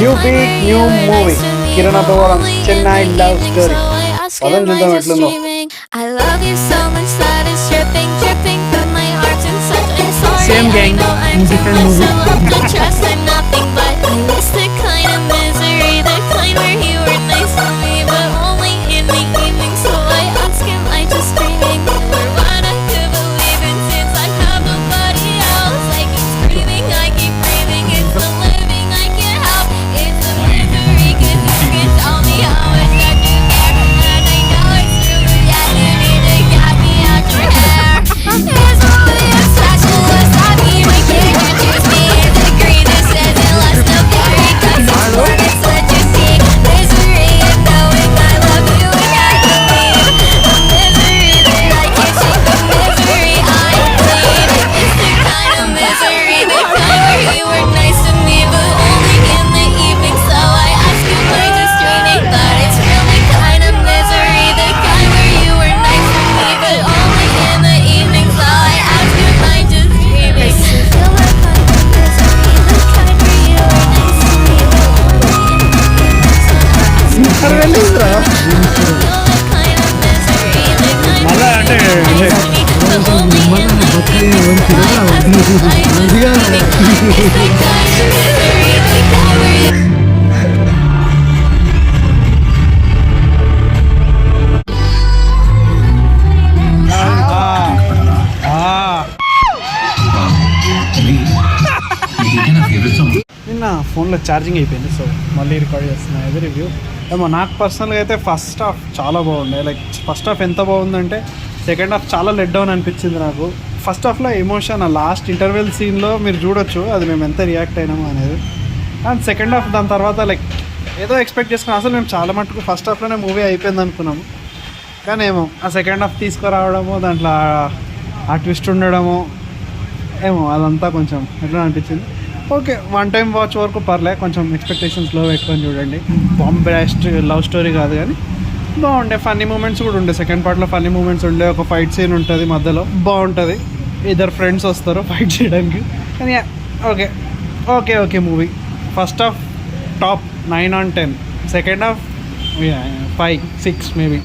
New beat new movie Kiran Abbavaram Chennai love story పదం చూద్దాం ఎట్లుందో. Same gang, different movie. మళ్ళా అంటే నిన్న ఫోన్లో ఛార్జింగ్ అయిపోయింది, సో మళ్ళీ రికార్డ్ చేస్తున్నా ఇది రివ్యూ. ఏమో నాకు పర్సనల్గా అయితే ఫస్ట్ హాఫ్ చాలా బాగుండే. లైక్ ఫస్ట్ హాఫ్ ఎంత బాగుందంటే సెకండ్ హాఫ్ చాలా లెట్ డౌన్ అనిపించింది నాకు. ఫస్ట్ హాఫ్లో ఎమోషన్, ఆ లాస్ట్ ఇంటర్వెల్ సీన్లో మీరు చూడొచ్చు అది మేము ఎంత రియాక్ట్ అయినాము అనేది. అండ్ సెకండ్ హాఫ్ దాని తర్వాత లైక్ ఏదో ఎక్స్పెక్ట్ చేసుకున్నాం. అసలు మేము చాలా మటుకు ఫస్ట్ హాఫ్లోనే మూవీ అయిపోయింది అనుకున్నాము, కానీ ఏమో ఆ సెకండ్ హాఫ్ తీసుకురావడము, దాంట్లో ఆ ట్విస్ట్ ఉండడము ఏమో అదంతా కొంచెం ఎట్లా అనిపించింది. ఓకే, వన్ టైం వాచ్ వరకు పర్లే, కొంచెం ఎక్స్పెక్టేషన్స్ లో పెట్టుకొని చూడండి. బాంబెస్ట్ లవ్ స్టోరీ కాదు కానీ బాగుండే. ఫన్నీ మూమెంట్స్ కూడా ఉండే, సెకండ్ పార్ట్లో ఫన్నీ మూమెంట్స్ ఉండే. ఒక ఫైట్ సీన్ ఉంటుంది మధ్యలో, బాగుంటుంది. ఇద్దరు ఫ్రెండ్స్ వస్తారు ఫైట్ చేయడానికి. కానీ okay okay okay movie. First half top 9 on 10, second half 5, 6 maybe.